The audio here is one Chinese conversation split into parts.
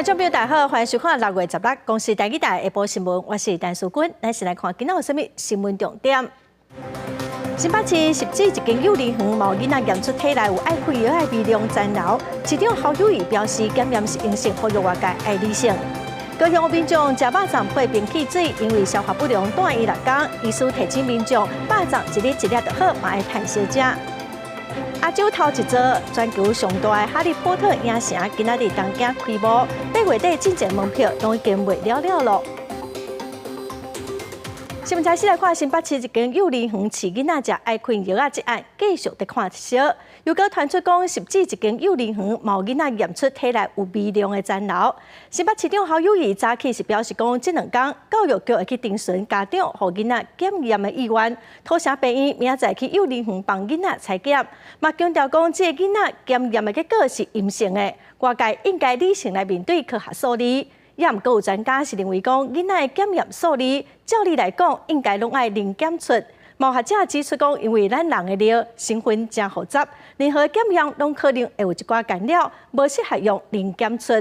观众朋友大家好，欢迎收看6月16日公视台语台下晡新闻，我是陈淑君，咱先来看今仔有啥物新闻重点。新北市10指一间幼儿园某囡仔验出体内有爱开药的微量残留，市长侯友宜表示检验是阴性，呼吁外界爱理性。高雄民众食肉粽配冰汽水，因为消化不良断医6天，医师提醒民众肉粽一日一粒就好，嘛爱趁小食。亚洲头一座全球上大的哈利波特影城，今仔日东京开幕，8月底进前门票拢已经卖了了。新闻开始来看新北市一间幼儿园饲囡仔食爱困药这案，继续在看烧。又搁传出讲10指一间幼儿园某囡仔验出体内有微量的残留。新北市长侯友宜早起是表示讲，这2天教育局会去定询家长和囡仔检验的意愿，土城病院明仔载去幼儿园帮囡仔采检。嘛强调讲，这个囡仔检验的结果是阴性的，外界应该理性来面对科学数字。也毋过有专家是认为讲，囡仔的检验数字，照理来讲应该拢爱零检出。某学者指出讲，因为咱人的尿成分真复杂，任何检验拢可能会有一寡干扰，无适合用零检出。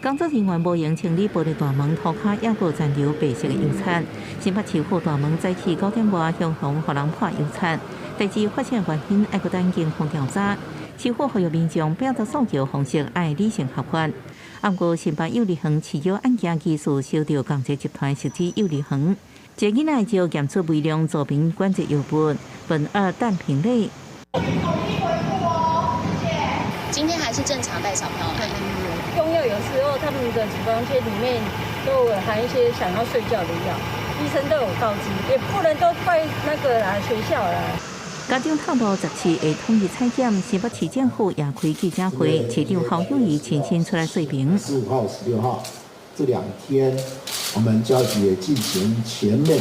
工作人员无用清理玻璃大门涂骹，也无残留白色的油漆。新北市后大门早起9点外向红互人破油漆，代志发生原因爱搁等警方调查。市府呼吁民众不要做诉求方式，爱理性合法。不过，新北幼儿园饲药案件技术受到港捷集团10指幼儿园，这囡仔就验出微量左边关节药物苯2氮平类。今天还是正常带小朋友来。用药有时候他们的处方笺里面都有含一些想要睡觉的药，医生都有告知，也不能都怪那个学校啦。家长透露17会统一采检，新北市政府也开记者会，市长侯友宜亲身出来说明。15号、16号这2天，我们教育局也进行全面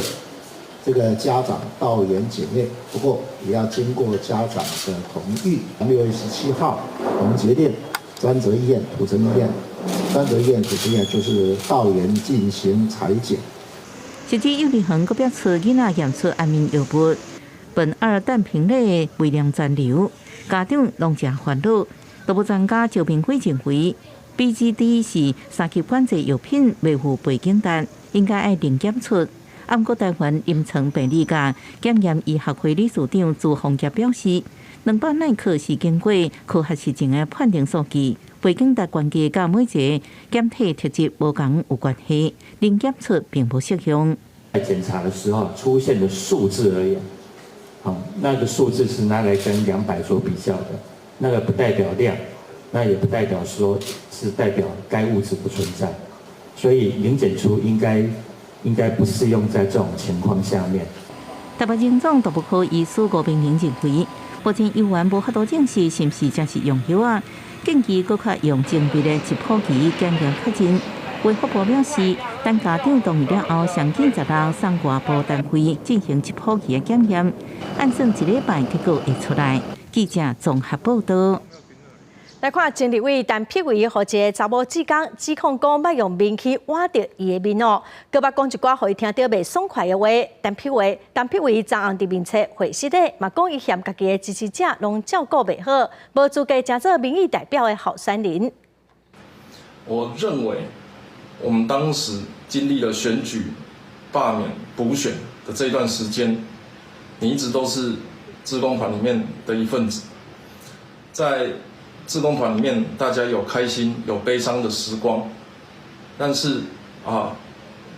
这个家长到园检验，不过也要经过家长的同意。6月17号，我们决定专责医院、土城医院、专责医院、土城医院就是到园进行采检。10指幼儿园阁表示，囡仔验出安眠药物苯2氮平类微量残留，家长拢真烦恼。动物专家赵明辉认为 ，BGD 是3级管制药品，未符背景单，应该爱零检出。不过台湾临床病理学检验医学会理事长朱宏杰表示，2包耐克是经过科学实证的判定数据，背景单关键甲每一个检体特质无同有关系，零检出并不适用。在检查的时候出现的数字而言。那个数字是拿来跟200做比较的，那个不代表量，那也不代表说是代表该物质不存在，所以零检出应该不适用在这种情况下面。台北警总动物科医师吴明玲认为，目前医院无法度证实是毋是真是用药啊，建议搁较用精密的质谱仪检验确认。卫福部表示，等家长同意了后，上紧10日送外部单位进行质谱仪的检验，按算1礼拜结果会出来。记者综合报道。来看前立委陈碧维和一个查某指控讲捌用面去挖着伊的面哦，佮捌讲一寡互伊听到袂爽快的话。陈碧维昨暗伫面册会室内嘛讲伊嫌家己的支持者拢照顾袂好，无资格成做民意代表的候选人。我认为。我们当时经历了选举、罢免、补选的这一段时间，你一直都是志工团里面的一份子。在志工团里面，大家有开心、有悲伤的时光，但是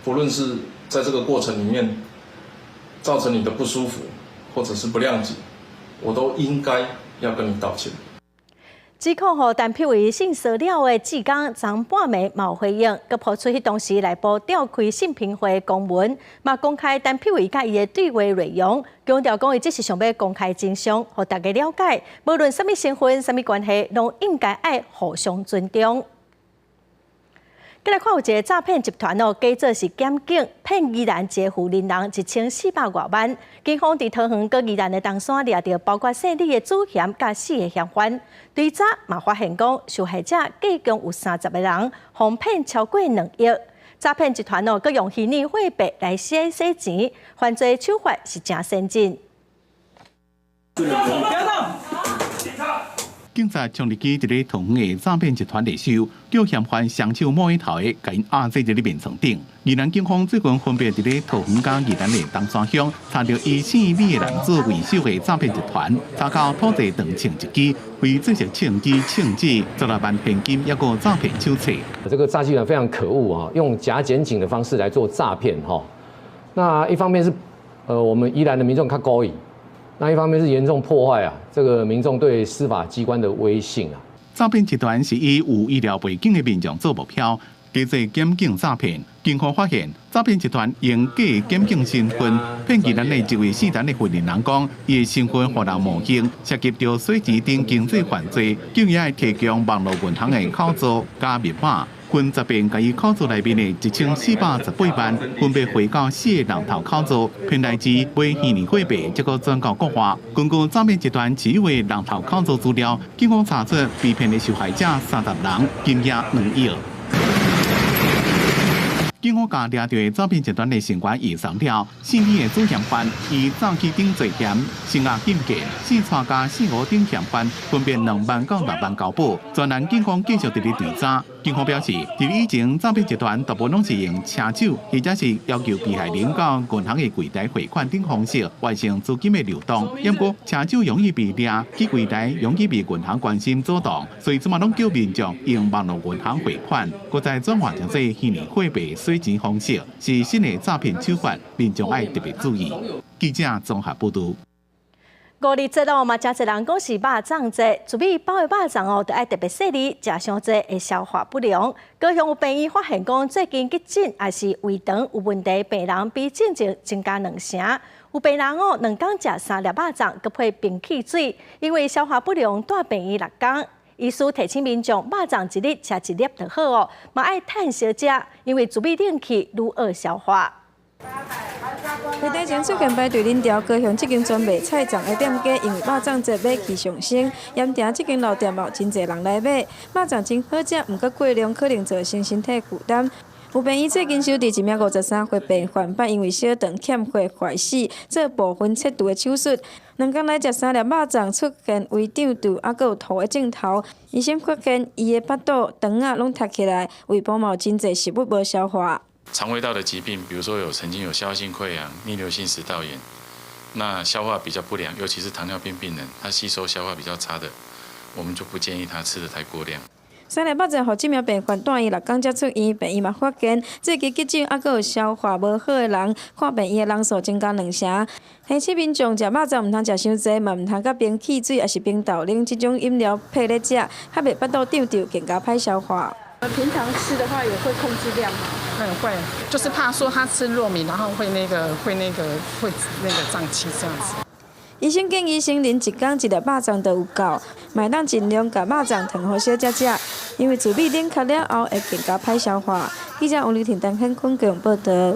不论是在这个过程里面造成你的不舒服，或者是不谅解，我都应该要跟你道歉。指控和陈碧维性骚扰的志工，昨半暝冇回应，佮抛出迄当时内部召开信评会公文，嘛公开陈碧维甲伊的对话内容，强调讲伊这是想要公开真相，互大家了解，无论什么身份、什么关系，拢应该爱互相尊重。再来看有一个诈骗集团哦，假做是检警，骗宜兰一个富人1400多万。警方伫桃园佮宜兰的东山抓到包括姓李的主嫌甲4个嫌犯。追查嘛发现讲，受害者计共有30个人，哄骗超过2亿。诈骗集团哦，佮用虚拟货币来洗钱，犯罪手法是真先进。警察从日记一个桃园的诈骗集团内收，叫嫌犯双手摸一头的，甲因压在一个面床顶。宜兰警方最近分别伫咧桃园甲宜兰的东山乡查到以姓美的男子为首的诈骗集团，查到土地长枪一支，非正式枪支、枪支16万现金，也个诈骗手册。这个诈欺人非常可恶啊，用假检警的方式来做诈骗哈。那一方面是我们宜兰的民众较高义。那一方面是严重破坏这个民众对司法机关的威信啊。诈骗集团是以有医疗背景的民众做目标，加做检警诈骗。警方发现，诈骗集团用假检警身份骗宜兰的一位40代的混龄人讲，伊的身份互人冒险，涉及到洗钱等经济犯罪，竟也会提供网络银行的口座加密码。分10遍，甲伊口座内面的1418万，分别汇到4个人头口座，骗来自买虚拟货币，结果转到国外。根据诈骗集团持有的人头口座资料，警方查出被骗的受害者30人，金额2亿。警方甲抓到的诈骗集团的成员移送了，姓李的主嫌犯以诈欺等罪嫌，刑额减刑，4串加4、5等嫌犯分别2万到6万交保。专案警方继续伫咧追查。警方表示，伫以前诈骗集团大部分拢是用车手或者是要求被害人到银行的柜台汇款等方式完成资金的流动。不过，车手容易被抓，去柜台容易被银行关心阻挡，所以即马拢叫民众用网络银行汇款，搁再转换成这虚拟货币洗钱方式，是新的诈骗手法，民众爱特别注意。记者综合报道。5日节嘛，真侪人讲是肉粽节，自比包的肉粽都爱特别细腻，食伤济会消化不良。高雄有病院发现讲，最近急诊也是胃肠有问题，病人比正常增加2成。有病人2天食3粒肉粽，佮配冰汽水，因为消化不良住病院6天。医师提醒民众，肉粽一日吃1粒就好哦，嘛爱趁烧食，因为自比冷气愈恶消化。台台前出现排队人潮，高雄这间专卖菜粽的店家，因为肉粽节买气上升，盐埕这间老店有真侪人来买。肉粽真好食，毋过过量可能造成身体负担。有病院最近收治一名53岁病患，犯因为小肠欠血坏死，做部分切除的手术。2天来食3粒肉粽，出现胃胀肚，还有吐的症头。医生发现伊的腹肚、肠啊拢凸起来，胃部嘛有真侪食物无消化。肠胃道的疾病，比如说曾经有消化性溃疡、逆流性食道炎，那消化比较不良，尤其是糖尿病病人，他吸收消化比较差的，我们就不建议他吃得太过量。3粒肉粽，互这名病患住院6天才出院，病院嘛发现这期急诊还有消化无好的人，看病院的人数增加2成。提醒民众食肉粽毋通食伤济，嘛毋通甲冰汽水也是冰豆奶这种饮料配咧食，较袂腹肚胀胀，更加歹消化。平常吃的话也会控制量吗？会，就是怕说他吃糯米，然后会胀气这样子。医生建议成人1天1粒肉粽就有够，嘛当尽量甲肉粽烫好小食，因为自比冷却了后会更加歹消化。记者王丽婷、陈坤高雄报道。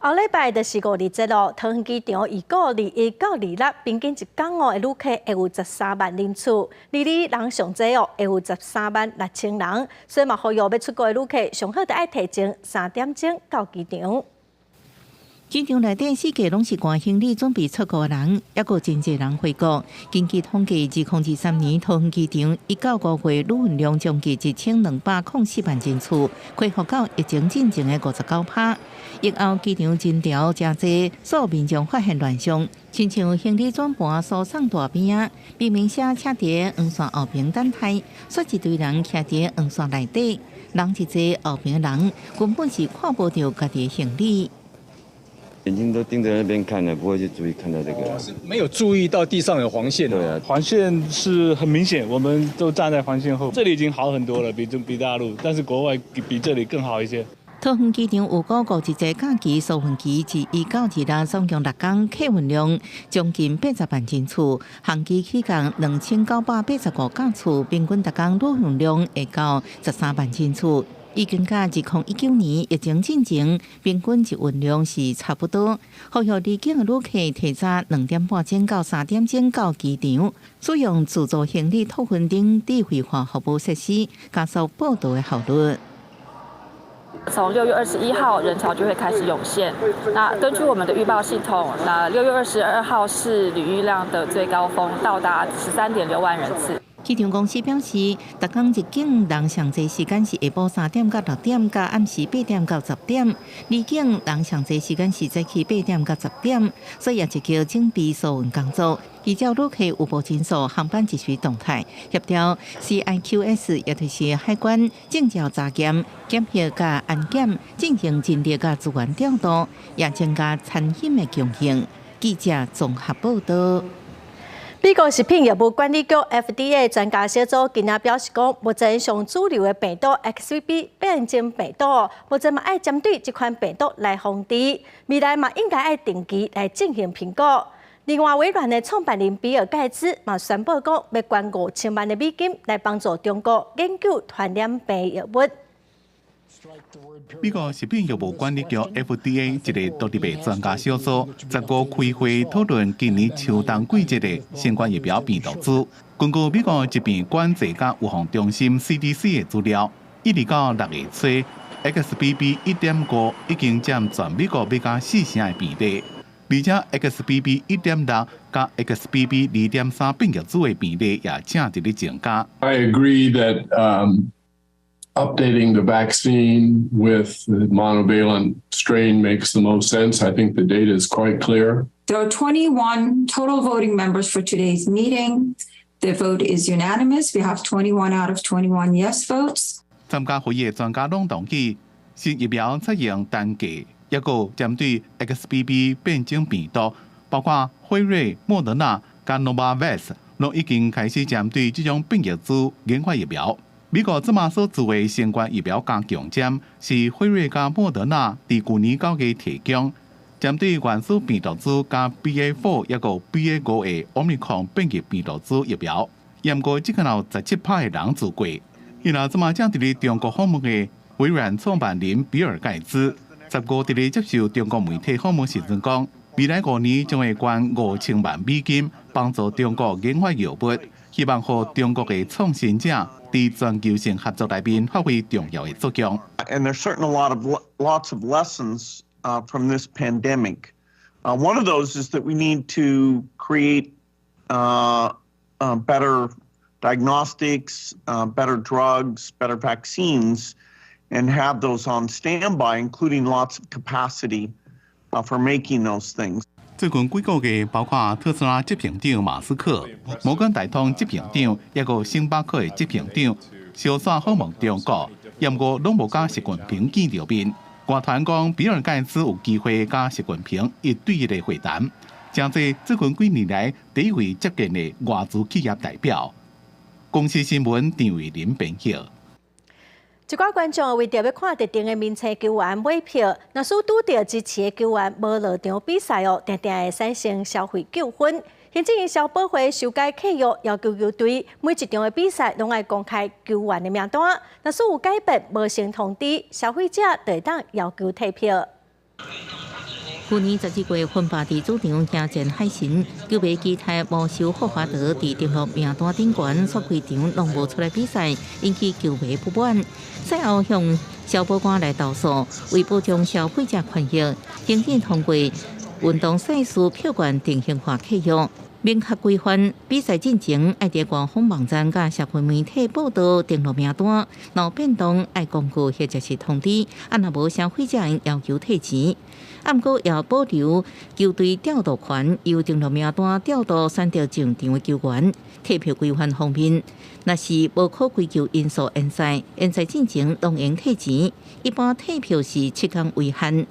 后礼拜就是5日节咯，桃园机场预估2月到2日平均1天的旅客会有13万人次，2日人上济会有13万6千人，所以嘛呼吁要出国的旅客上好就爱提前3点钟到机场。机场内底4界拢是关行李准备出国的人，也有真侪人回国。根据统计，2023年桃园机场1到5月旅运量将近1204万人次，恢复到疫情进前的59%。疫后机场人潮真济，所有民众发现乱象，亲像行李转盘疏送大边啊，明明写车伫黄线后边等待，煞一堆人徛伫黄线内底，人一济，后边的人根本是看不到家己的行李。眼睛都盯着那边看了，不会去注意看到这个。没有注意到地上有黄线。对啊，黄线是很明显，我们都站在黄线后。这里已经好很多了，比大陆，但是国外比这里更好一些。桃园机场有公布一个假期疏运期自1到2日总共6天，客运量将近80万人次，航期期间2985架次，平均每天旅运量会到13万人次。已经甲2019年疫情进前平均一运量是差不多。呼吁离境的旅客提早2点半钟到3点钟到机场，使用自助行李托运等智慧化服务设施，加速报到的效率。从6月21号人潮就会开始涌现。那根据我们的预报系统，那6月22号是旅运量的最高峰，到达13.6万人次。机场公司表示，逐天入境人上侪时间是下晡3点到6点，加暗时8点到10点；离境人上侪时间是早起8点到10点。所以也是叫整备所运工作，依照旅客有无人数、航班秩序动态，协调 CIQS 也就是海关、证照查验、检核甲安检进行人力甲资源调度，也增加餐饮的供应。记者综合报道。美国食品药物管理局 FDA 专家小组今仔表示讲，目前上主流的病毒 XBB 变种病毒，目前嘛爱针对这款病毒来防治，未来嘛应该爱定期来进行评估。另外，微软的创办人比尔盖茨嘛宣布讲，要捐5000万的美金来帮助中国研究传染病药物。美国食品药物管理局 FDA 一个独立的专家小组15开会讨论今年秋冬季节的新冠疫苗病毒株。根据美国疾病管制甲预防中心 CDC 的资料，1到6月初 ，XBB 1.5已经占全美国要加4成的比例，而且 XBB 1.6甲 XBB 2.3变异株的比例也正在增加。I agree that updating the vaccine with the monovalent strain makes the most sense. I think the data is quite clear. There are 21 total voting members for today's meeting. The vote is unanimous. We have 21 out of 21 yes votes. 参加会议的专家拢同意，新疫苗采用单价，也有针对 XBB 变种病毒，包括辉瑞、莫德纳加 Novavax， 拢已经开始针对这种变异株研发疫苗。美国即马所做的新冠疫苗加强针是辉瑞加莫德纳伫去年9月提供，针对原始病毒株加 BA.4 也有 BA.5 的 Omicron 变异病毒株疫苗，验过只有17%的人做过。伊拉即马正伫咧中国访问的微软创办人比尔盖茨，15伫咧接受中国媒体访问时阵讲，未来5年将会捐5000万美金帮助中国研发药物，希望和中国的创新者。在全球性合作内面发挥重要的作用。And there's certainly lots of lessons from this pandemic. One of those is that we need to create better diagnostics, better drugs, better vaccines, and have those on standby, including lots of capacity for making those things. 最近几个月，包括特斯拉执行长马斯克、摩根大通执行长，也有星巴克的执行长，相继访问中国，验过拢无甲习近平见着面。外传讲，比尔盖茨有机会甲习近平一对一的会谈，正是最近几年来第一位接见的外资企业代表。公司新闻张伟林编辑。一寡观众为着要看特定的名册球员买票，若是拄到支持的球员无落场比赛哦，定定会产生消费纠纷。行政营销保会修改契约，要求球队每一场的比赛拢爱公开球员的名单。若是有改变无先通知，消费者就会当要求退票。去年12月，芬巴伫主场迎战海神，球迷期待无收霍华德伫登录名单顶悬，煞规场拢无出来比赛，引起球迷不满。赛后向消保官来投诉，为保障消费者权益，行政通过运动赛事票券定型化契约。明确规范比赛进前爱伫官方网站甲社会媒体报道登录名单，若有变动爱公告或者是通知，若无消费者要求退钱。毋过要保留球队调度权，由登录名单调度选择进场的球员。退票规范方面，若是无可归咎因素延赛进前拢用退钱，一般退票是7天为限。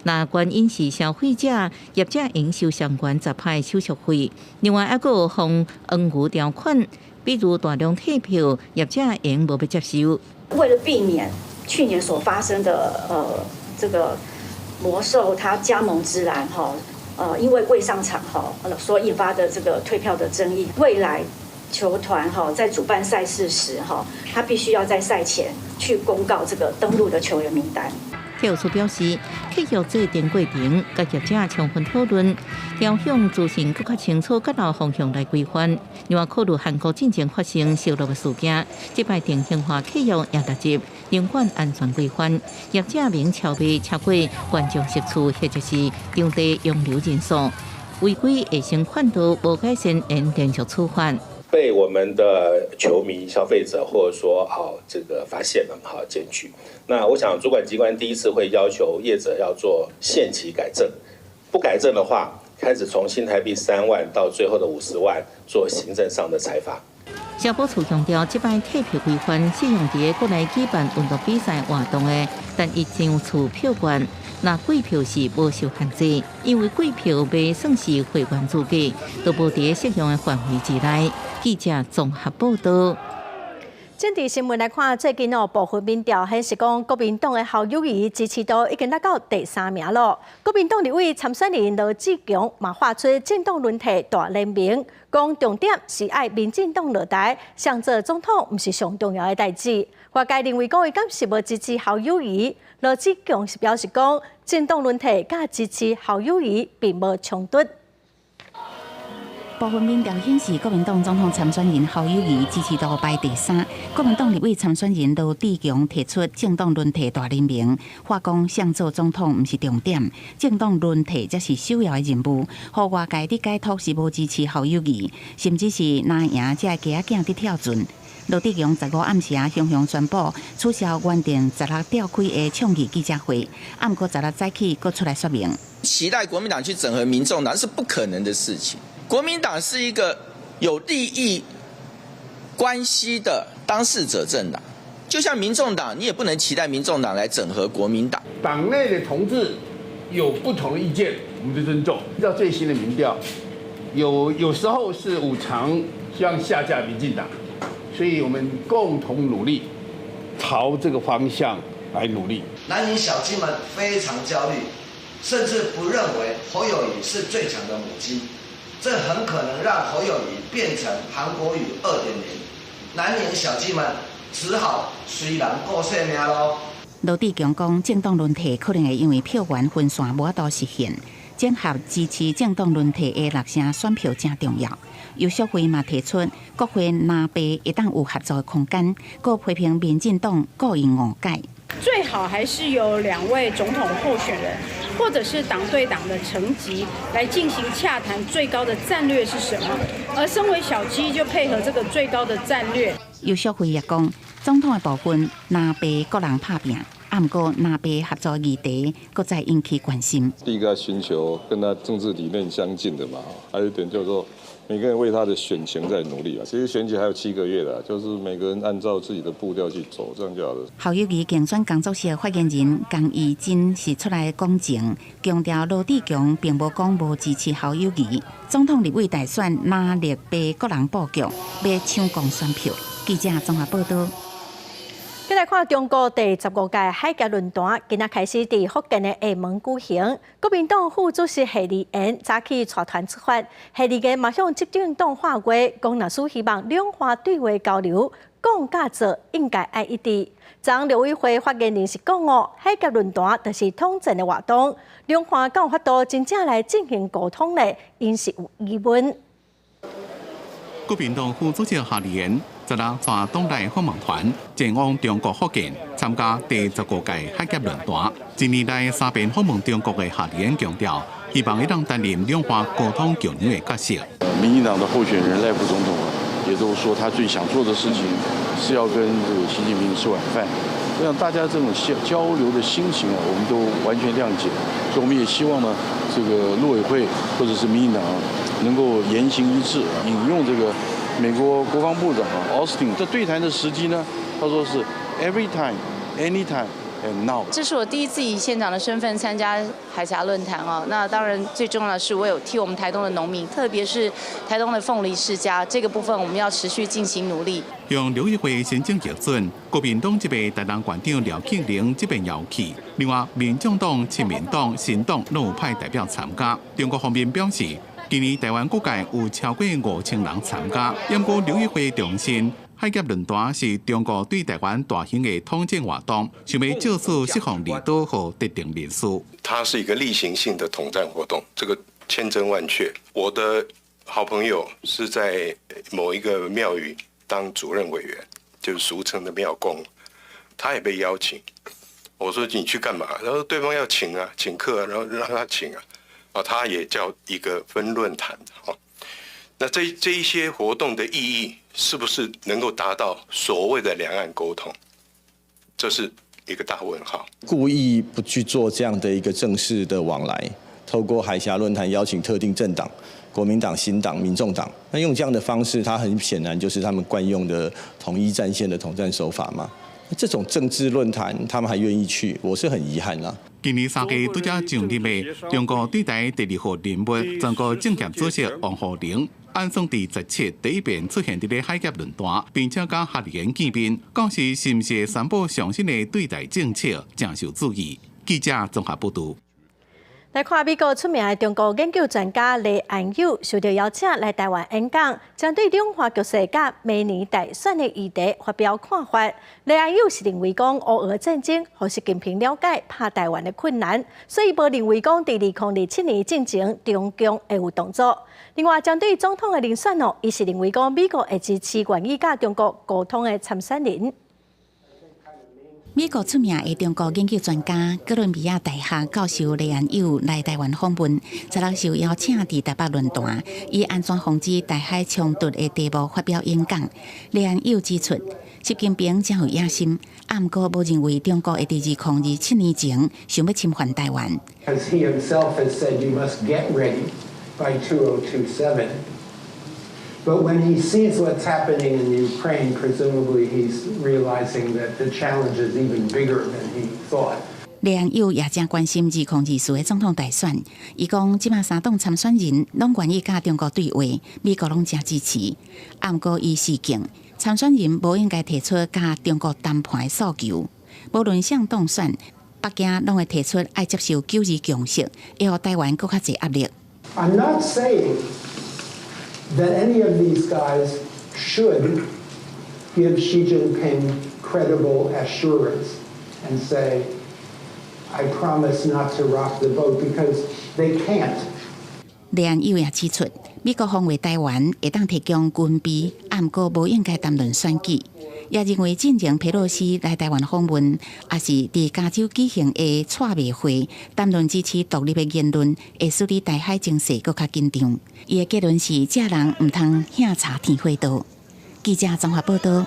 那原因是消费者、业者应收相关杂派手续费，另外还有防恩虞条款，比如大量退票，业者应无要接受。为了避免去年所发生的这个魔兽它加盟之然因为未上场所引发的这个退票的争议，未来球团在主办赛事时他必须要在赛前去公告这个登录的球员名单。体育处表示，契约制定过程，甲业者充分讨论，调向自身更较清楚、更大方向来规范。另外，考虑韩国进前发生烧落的事件，这摆定型化契约也纳入场馆安全规范，业者免超卖超过观众席数或者是场地容留人数，违规会成款度无改善，应连续处罚。被我们的球迷、消费者或者说这个发现了检举。那我想主管机关第一次会要求业者要做限期改正，不改正的话，开始从新台币3万到最后的50万做行政上的裁罚。消保处强调，这摆退票规范适用伫国内举办运动比赛活动的，但已上厝票券，那贵票是无受限制，因为贵票未算是会员资格，都无伫适用的范围之内。记者综合报道。政治新闻来看，最近部分民调显示讲，国民党的侯友宜支持度已经达到第3名了。国民党立委参选人罗志强嘛发出政党轮替大联名，讲重点是爱民进党落台，想做总统不是上重要的代志。外界认为讲伊敢是无支持侯友宜，罗志强是表示讲，政党轮替甲支持侯友宜并无冲突。部分民调显示，国民党总统参选人侯友宜支持度排第3，国民党立委参选人罗志强提出政党轮替大联名，话讲想做总统毋是重点，政党轮替才是首要的任务。互外界的解读是无支持侯友宜，甚至是拿赢才会加囝伫跳船。罗志强15暗时雄雄宣布取消原定16召开的倡议记者会，暗过16早起又出来说明，期待国民党去整合民众党是不可能的事情。国民党是一个有利益关系的当事者政党，就像民众党，你也不能期待民众党来整合国民党。党内的同志有不同的意见，我们就尊重。依照最新的民调，有时候是5常希望下架民进党，所以我们共同努力，朝这个方向来努力。南宁小鸡们非常焦虑，甚至不认为侯友宜是最强的母鸡。这很可能让侯友宜变成韩国瑜2.0，南宁小鸡们只好随人过性命咯。罗志强讲，政党轮替可能会因为票源分散无法度实现，整合支持政党轮替的6成选票真重要。游淑慧嘛提出，国会南北一旦有合作的空间，各批评民进党故意误解。最好还是有2位总统候选人，或者是党对党的层级来进行洽谈，最高的战略是什么？而身为小鸡就配合这个最高的战略。游淑慧也讲，总统的部分南北各人拍拼，不过南北合作议题各再引起关心。第一个要寻求跟他政治理念相近的嘛，还有一点就是说，每个人为他的选情在努力啊。其实选举还有7个月了，就是每个人按照自己的步调去走，这样就好了。侯友宜竞选工作室的发言人江义珍是出来讲情，强调罗志强并无讲无支持侯友宜。总统立委大选哪力被各人布局，要抢攻选票。记者综合报道。再来看中国第15届海峡论坛，今仔开始伫福建的厦门举行。国民党副主席夏立言早起带团出发，夏立言嘛向执政党话话，讲若是希望两岸对话交流，讲甲做应该爱一致。昨陆委会发言人是讲海峡论坛就是统战的活动，两岸敢有法度真正来进行沟通呢？因是有疑问。国民党副主席夏立言昨日带党内访问团前往中国福建参加第15届海峡论坛。一年来3遍访问中国的夏立言强调，希望会当担任两岸沟通桥梁的角色。民进党的候选人赖副总统也都说，他最想做的事情是要跟这个习近平吃晚饭。我想大家这种交流的心情啊，我们都完全谅解。所以我们也希望呢，这个陆委会或者是民进党能够言行一致，引用这个美国国防部长Austin 这对谈的时机呢，他说是 every time, anytime and now。这是我第一次以县长的身份参加海峡论坛哦。那当然最重要的是，我有替我们台东的农民，特别是台东的凤梨世家这个部分，我们要持续进行努力。向陆委会申请核准，国民党这边台南县长廖庆玲这边邀去。另外，民众党、亲民党、新党都有派代表参加。中国方面表示，今年台湾各界有超过5000人参加。不过陆委会重申，海峡论坛是中国对台湾大型的统战活动，想要借此释放利多和特定人士。它是一个例行性的统战活动，这个千真万确。我的好朋友是在某一个庙宇当主任委员，就是俗称的庙公，他也被邀请。我说你去干嘛？然后对方要请啊，请客啊，然后让他请啊，他也叫一个分论坛。那这一些活动的意义是不是能够达到所谓的两岸沟通？这是一个大问号。故意不去做这样的一个正式的往来，透过海峡论坛邀请特定政党，国民党、新党、民众党，那用这样的方式，它很显然就是他们惯用的统一战线的统战手法嘛。这种政治论坛，他们还愿意去，我是很遗憾啦。今年3月拄才上任的中国对台第2号人物全国政协主席王沪宁，按算伫17第一遍出现伫咧海峡论坛，并且甲学联见面，讲是是毋是宣布上新的对台政策，正受注意。记者综合报道。来看美国出名的中国研究专家李安友受到邀请来台湾演讲，针对两岸局势甲明年大选的议题发表看法。李安友是认为讲乌俄战争互习近平了解拍台湾的困难，所以无认为讲伫2027年进前中共会有动作。另外，针对总统的人选伊是认为讲美国会支持愿意甲中国沟通的参选人。美国出名的中国研究专家、哥伦比亚大学教授李安友来台湾访问，16受邀请伫台北论坛，以安怎防止台海冲突的题目发表演讲。李安友指出，习近平真有野心，毋过无认为中国会伫2027年前想要侵犯台湾。As he himself has said, you must get ready by 2027. But when he sees what's happening in Ukraine, presumably he's realizing that the challenge is even bigger than he thought. 李安友也正关心2024的总统大选，伊讲即马3党参选人拢愿意甲中国对话，美国拢正支持。毋过伊示警，参选人无应该提出甲中国谈判的诉求，无论谁当选，北京拢会提出爱接受9二共识，会互台湾更较侪压力。I'm not saying that any of these guys should give Xi Jinping credible assurance and say, I promise not to rock the boat, because they can't. 李安友也指出，美国防卫台湾会当提供军备，毋过无应该谈论选举。也认为进前佩洛西来台湾访问，也是伫加州举行的蔡美会，谈论支持独立的言论，会使你台海情势更较紧张。伊的结论是：这人唔通遐查天花刀。记者综合报道。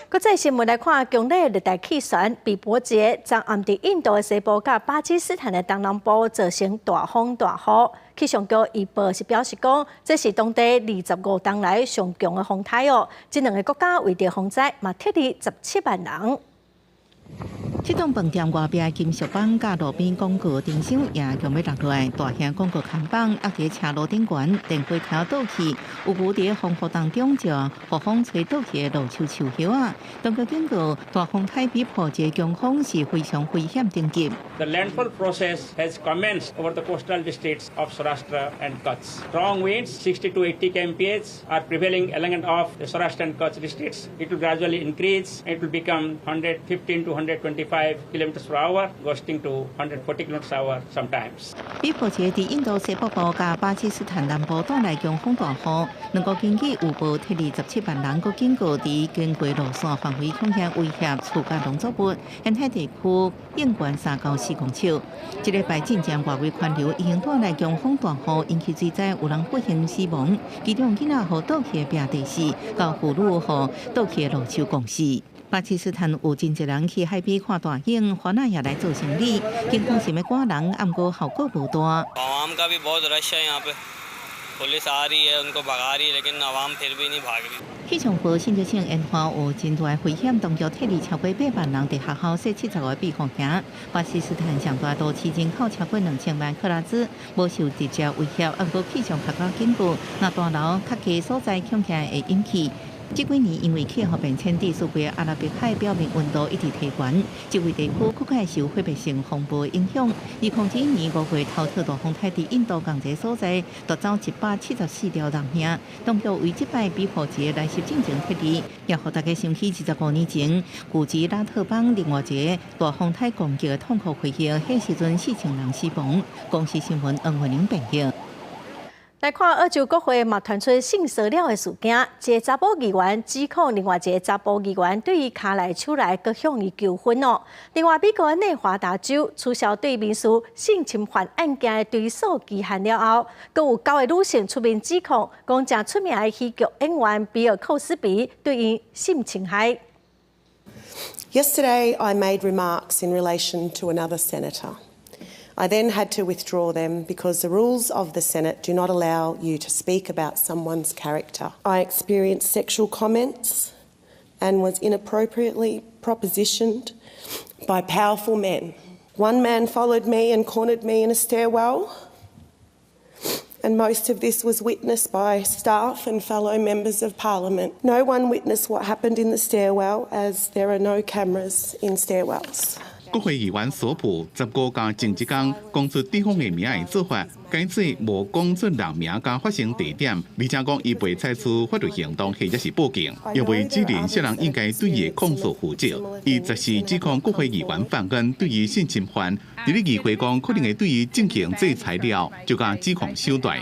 国际新闻来看，强烈热带气旋比伯杰昨暗伫印度的西部甲巴基斯坦的东南部造成大风大雨。气象局预报是表示讲，这是当地25冬来上强的风台哦。这两个国家为着防灾，嘛撤离17万人。这栋饭店外壁金属板甲路边广告灯箱也强要落来，大型广告看板压伫车路顶悬，电火条倒去，有牛伫风雨当中就被风吹倒去的路树树叶啊。当局警告，大风台比破解强风是非常危险等级。The landfall process has commenced over the coastal districts of Saurashtra and Kutch. Strong winds, 60 to 80 kmph, are prevailing along and off the Saurashtra and Kutch districts. It will gradually increase. It will become 115 to 125 kilometers per hour, gusting to 140 kilometers per hour sometimes. 比破解伫印度西北部甲巴基斯坦南部带来强风大雨，两国经济有报撤离17万人，佮警告伫经过路线范围风险威胁厝甲农作物，沿海地区应悬3到4公尺。这礼拜进前外围环流已经带来强风大雨，引起水灾，有人不幸死亡，其中囡仔互倒去的病地死，到妇女互倒去的路树共死。巴基斯坦有真侪人去海边看大影，欢仔也来做生意。警方是要赶人，毋过效果无大。气象部新竹县烟花有真大危险，当局撤离超过8万人，伫学校设70个避风亭。巴基斯坦上大都市人口超过2000万克拉兹，无受直接威胁。不过气象学家警告，若大楼较低所在恐吓会引起。这几年因为气候变迁，地苏北阿拉伯海表面温度一直提悬，这位地区更加受毁灭性风暴影响。2021年5月头套大风台伫印度同一所在夺走174条人命，当局为这摆比破节来袭进前撤离，也让大家想起25年前古吉拉特邦另外一个大风台攻击的痛苦回忆，迄时阵4000人死亡。公司新闻黄慧玲报道。来看澳洲国会嘛传出性骚扰的事件，一个查甫议员指控另外一个查甫议员对伊骹内手内各向伊求婚哦。另外，美国内华达州取消对民事性侵犯案件的追诉期限了后，阁有9个女性出面指控，讲正出名的戏剧演员比尔·寇斯比对伊性侵害。Yesterday, I made remarks in relation to another senator. I then had to withdraw them because the rules of the Senate do not allow you to speak about someone's character. I experienced sexual comments and was inappropriately propositioned by powerful men. One man followed me and cornered me in a stairwell, and most of this was witnessed by staff and fellow members of Parliament. No one witnessed what happened in the stairwell as there are no cameras in stairwells. 国会议员索普15天前一天讲出对方的名的做法，改做无讲出人名甲发生地点，而且讲伊未采取法律行动或者是报警，因为指认涉人应该对伊的控诉负责。伊则是指控国会议员犯案对伊性侵犯，伫咧议会讲可能会对伊进行制裁了，就甲指控手段。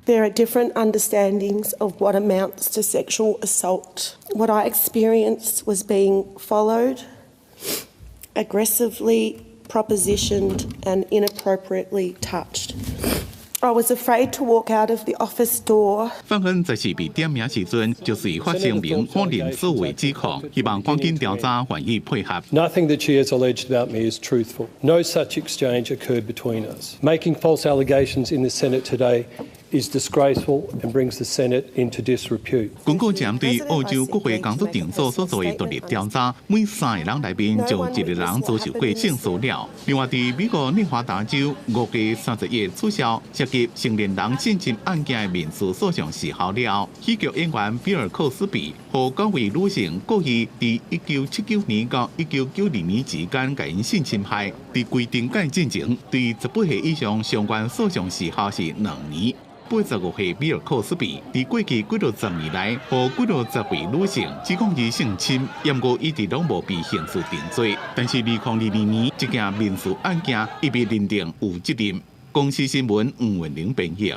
There are different understandings of what amounts to sexual assault. What I experienced was being followed, aggressively propositioned and inappropriately touched. I was afraid to walk out of the office door. 犯案则是被点名时阵，就是发声明否认所有指控，希望赶紧调查，愿意配合。Nothing that she has alleged about me is truthful. No such exchange occurred between us. Making false allegations in the Senate today is disgraceful and brings the Senate into disrepute. 公告针对澳洲国会工作场所所做的独立调查，每3个人内面就1个人遭受过性骚扰。另外，伫美国内华达州5月30日取消涉及成年人性侵案件的民事诉讼时效了。喜剧演员比尔·寇斯比和9位女性故意伫1979年到1992年之间甲因性侵害，伫规定改进前，对18岁以上相关诉讼时效是2年。85岁比尔·寇斯比伫过去几多10年来，和几多10位女性指控伊性侵，不过一直拢无被刑事定罪。但是2022年，这件民事案件已被认定有责任。公司新闻黄文玲编译。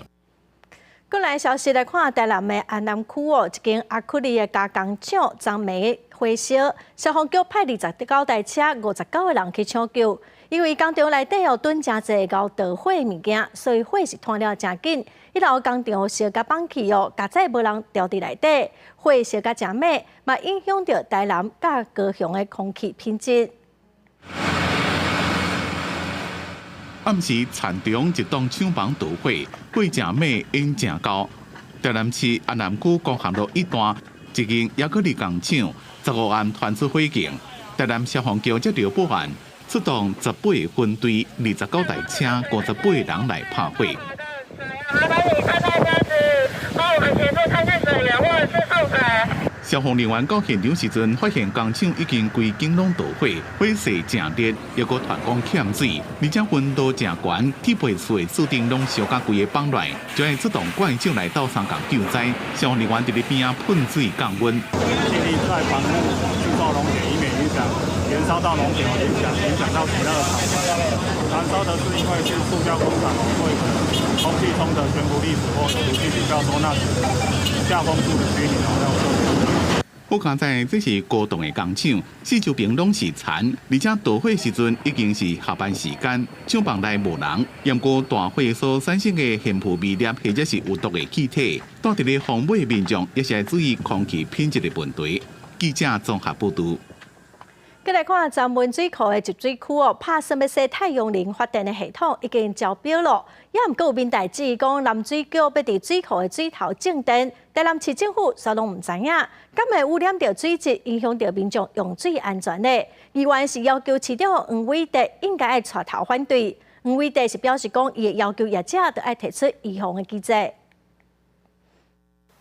过来消息来看，台南的安南区一间阿库里的加工厂昨暝火烧，消防局派29台车、59个人去抢救。因为工厂内底囤真侪熬导火的物件，所以火是拖了真紧。一楼工厂烧甲放气加载无人调伫内底，火烧甲真猛，嘛影响到台南甲高雄的空气品质。暗时田中一栋厂房导火，火真猛，烟真高。台南市安南区高航路一段一间亚克力工厂15暗传出火警，台南消防局接到报案。出动18个分队、29台车、58个人来拍火。消防人员到现场时阵，发现工厂已经规间拢导火，火势正烈，又搁团工欠水，而且温度正悬，铁皮厝的厝顶拢烧甲规个放乱，就要出动怪手来到三共救灾。消防人员伫咧边啊喷水降温。尽力在防护制造熔点，以免影响燃烧到熔点，影响到其他的厂房。燃烧的是因为是塑胶工厂，会可能空气中的悬浮粒子或毒气比较多，那下风处的区域要受影响。好看在这是高档的工厂，四周边拢是田，而且导火时阵已经是下班时间，厂房内无人。不过大火所产生的烟雾微粒或者是有毒的气体，带伫咧phòng卫民众也是要注意空气品质的问题。记者综合报道。再来看闸门水库的集水区拍算要设太阳能发电的系统已经招标了，也毋过有民代指讲南水局要伫水库的水头种电，台南市政府煞拢毋知影，敢会污染到水质，影响到民众用水安全呢？议员是要求市长黄伟德应该要带头反对，黄伟德是表示讲，伊会要求业者要爱提出预防的机制。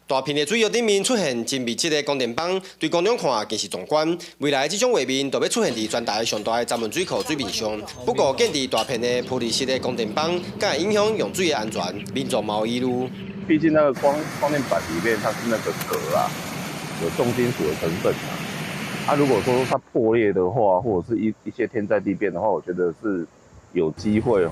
大片的水药顶面出现真密集的供电棒，对公众看更是壮观。未来这种画面都要出现伫全台上大的闸门水库水面上。不过建伫大片的铺立式的供电棒，敢会影响用水的安全，民众嘛有疑虑。毕竟那个光电板里面它是那个壳啊，有重金属的成分啊。如果说它破裂的话，或者是一些天灾地变的话，我觉得是有机会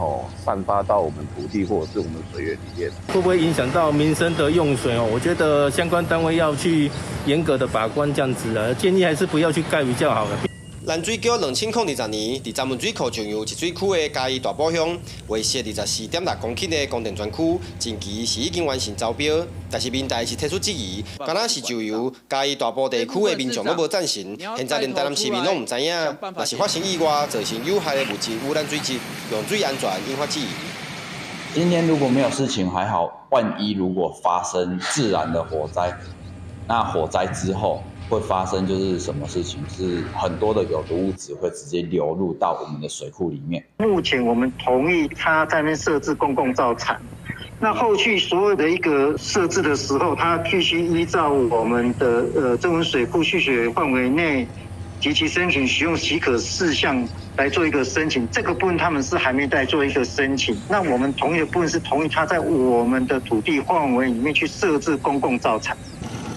散发到我们土地或者是我们水源里面。会不会影响到民生的用水我觉得相关单位要去严格的把关这样子啊，建议还是不要去盖比较好了。蓝水桥2020年，伫闸门水库上游集水区的嘉义大埔乡，围设24.6公顷的供电专区，近期是已经完成招标，但是民代是提出质疑，敢若是就由嘉义大埔地区的民众都无赞成，现在连台南市民拢唔知影，若是发生意外，造成有害的物质污染水质，用水安全引发质疑。今天如果没有事情还好，万一如果发生自然的火灾，那火灾之后会发生就是什么事情？是很多的有毒物质会直接流入到我们的水库里面。目前我们同意他在那边设置公共造厂，那后续所有的一个设置的时候，他必须依照我们的曾文水库蓄水范围内及其申请使用许可事项来做一个申请。这个部分他们是还没在做一个申请。那我们同意的部分是同意他在我们的土地范围里面去设置公共造厂。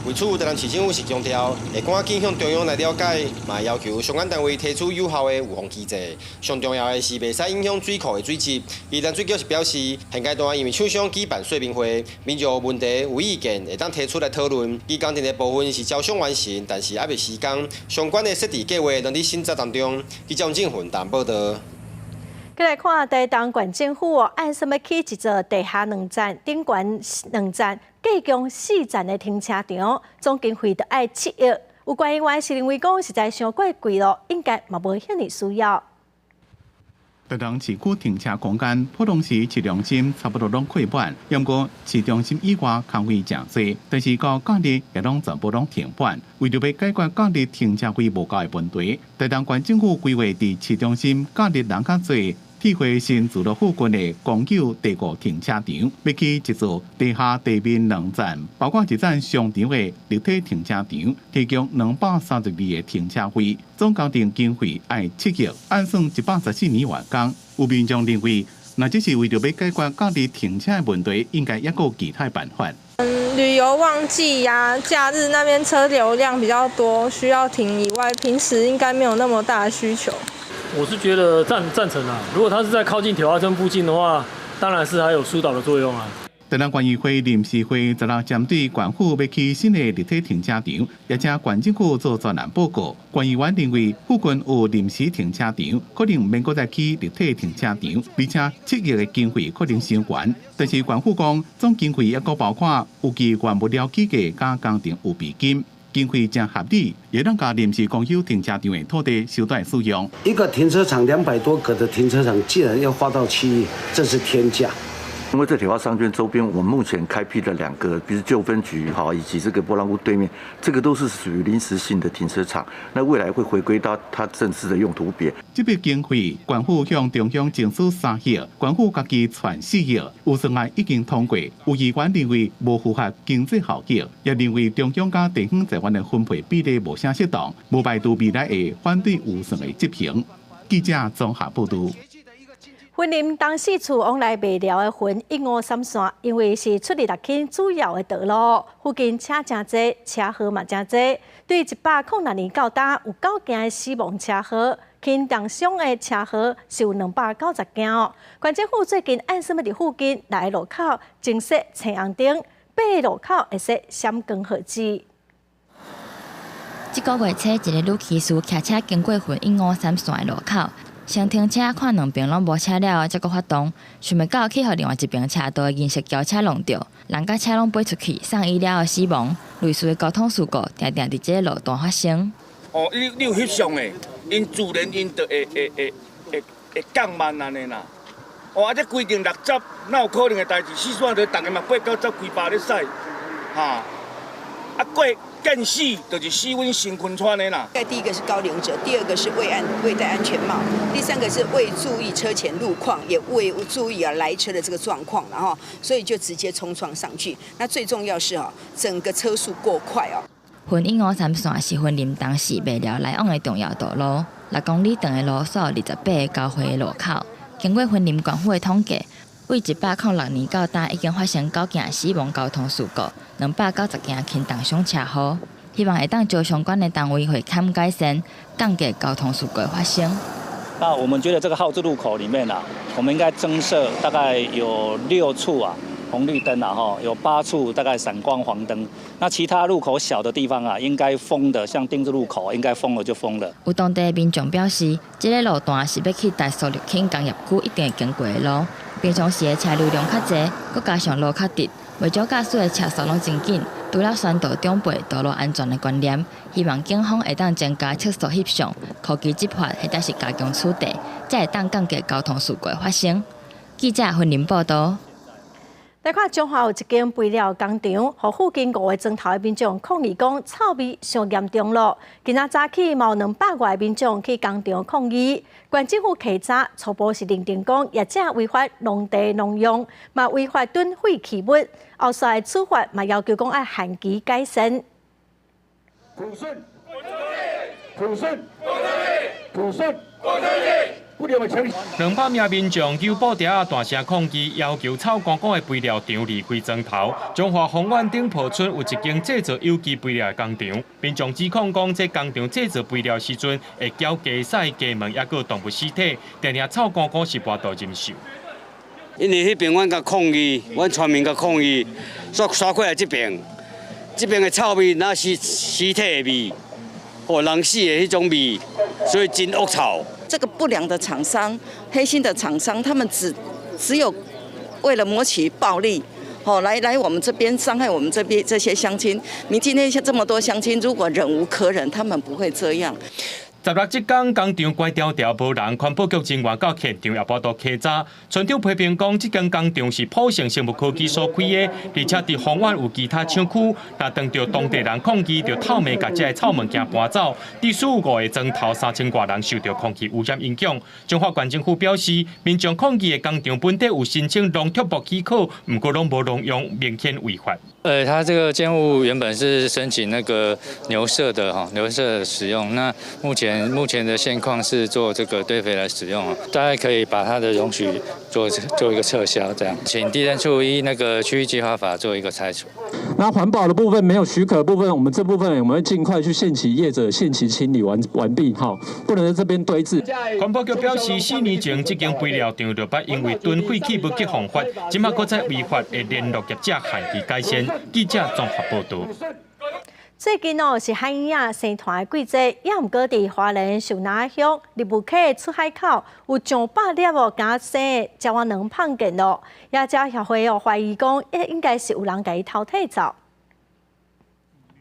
为此，台南市政府是强调，会赶紧向中央来了解，嘛要求相关单位提出有效的预防机制。上重要的是，袂使影响水库的水质。而淡水桥是表示，现阶段因为厂商举办说明会，民众有问题有意见会当提出来讨论。而工程的部分是招商完成，但是还未施工，相关的设置计划仍伫审查当中。记者郑混淡报道。再来看台东县政府按什么起一座地下2站、顶悬2站、计共4站的停车场，总经费就要7亿。有关员是认为讲实在伤过贵咯，应该嘛无遐尼需要。台东市区停车空间普通时市中心差不多拢亏满，不过市中心以外空位真多，但是到假日也拢全部拢停满。为着要解决假日停车费无够的问题，台东县政府规划伫市中心假日人较多。铁花新自乐附近的公有第5停车场，要起一座地下地面2站，包括一站商场的立体停车场，提供232个停车位，总工程经费要7亿，按算114年完工。有民众认为，那只是为着要解决假日停车的问题，应该也有其他办法。旅游旺季呀、假日那边车流量比较多，需要停以外，平时应该没有那么大的需求。我是觉得赞成啊，如果它是在靠近铁花村附近的话，当然是还有疏导的作用啊。台南县议会临时会16针对县府要起新的立体停车场，也请县政府做专栏报告。县议员认为附近有临时停车场，可能免再起立体停车场，而且7亿的经费可能伤悬。但是县府讲，总经费也搁包括有期原物料起价加工程有备金。经费正合理，也让甲临时公有停车场的土地收代使用。一个停车场200多个的停车场，竟然要花到7亿，这是天价。因为这铁花商圈周边，我们目前开辟的2个，比如旧分局以及这个波浪屋对面，这个都是属于临时性的停车场。那未来会回归到它正式的用途别。这笔经费，县府向中央征收3亿，县府家己传4亿，预算案已经通过。有议员认为无符合经济效益，也认为中央甲地方财源的分配比例无啥适当，无排除未来的反对预算的执行。记者综合报道。云林东四处往来袂了的云153线，因为是出入六轻主要的道路，附近车真多，车祸嘛真多。对106年到打有9件的死亡车祸，轻重伤的车祸是有290件哦。县政府最近按什么伫附近来路口增设青红灯，8路口会设闪光号志。这个月初，一个女骑士骑车经过云153线的路口。先停车看两边拢无车了，才阁发动，想袂到去互另外一边车道的银色轿车撞到，人甲车拢飞出去，送医了后死亡。类似的交通事故常常伫这个路段发生。哦，你有翕相的，因自然因就会降慢安尼啦。哦，啊，这规定60，哪有可能的代志？4线道大家嘛8、9、10、规8咧驶，哈，啊过。更死就是死阮身躯穿的啦。第一个是高龄者，第二个是未戴安全帽，第三个是未注意车前路况，也未注意来车的这个状况，然后所以就直接冲撞上去。那最重要是整个车速过快哦。云153线是云林东市袂了来往的重要道路，6公里长的路数，28个交汇的路口。经过云林县府的统计，为106年到打已经发生9件死亡交通事故，290件轻重伤车祸。希望会当招相关的单位会勘改善，降低交通事故的发生。那我们觉得这个号志路口里面啊，我们应该增设大概有6处啊红绿灯啊，有8处大概闪光黄灯。那其他路口小的地方啊，应该封的，像丁字路口应该封了就封了。有当地民众表示，这个路段是要去大树立庆工业区一定会经过的路，平常时的车流量较侪，佮加上路较直，为咗驾驶的车速拢真紧，除了宣导长辈道路安全的观念，希望警方会当增加测速翕相、科技执法，或者是加强处理，才会当降低交通事故发生。记者云林报道。来看中华有一间肥料工厂，和附近5个庄头的民众抗议讲臭味上严重了。今仔早起，有200外民众去工厂抗议。县政府稽查初步是认定讲业者违法农地农用，嘛违法囤废弃物。后续的处罚嘛要求讲要限期改善。土顺，土顺，土顺，不良的枪200名民众由布条大声抗议，要求臭公公的肥料厂离开庄头。中华丰苑顶埔村有一间制造有机肥料的工厂，民众指控讲，这工厂制造肥料时阵会搅鸡屎、鸡毛，还有动物尸体，定定臭公公是无度忍受。因为迄边阮甲抗议，阮村民甲抗议，刷过来这边的臭味，那是尸体的味，或人死的迄种味，所以真恶臭。这个不良的厂商、黑心的厂商，他们只有为了谋取暴利，来我们这边伤害我们这些乡亲。你今天这么多乡亲，如果忍无可忍，他们不会这样。16这天，工厂关条条无人，环保局人员到现场也报道稽查。村长批评讲，这间工厂是普盛生物科技所开的，而且伫丰苑有其他厂区。若当着当地人抗议，就透明把这些臭物件搬走。第15个的庄头3000多人受到空气污染影响。中华县政府表示，民众抗议的工厂本地有申请农特部许可，不过拢无农用，明显违法。他这个建物原本是申请那个牛舍的牛舍使用，那目前的现况是做这个堆肥来使用，大概可以把它的容许做一个撤销，这样，请地政处依那个区域计划法做一个拆除。那环保的部分没有许可的部分，我们这部分我们会尽快去限期业者限期清理完毕，不能在这边堆置。环保局表示，4年前这间肥料厂就捌因为囤废弃物及防法，今麦搁再违法的联络业者限期改善。记者综合报道。最近是海燕生团的季节，也毋过伫花莲寿南乡立武溪出海口有上百粒假生的鸟仔卵碰见咯，野鸟协会怀疑讲，应该是有人甲伊偷摕走。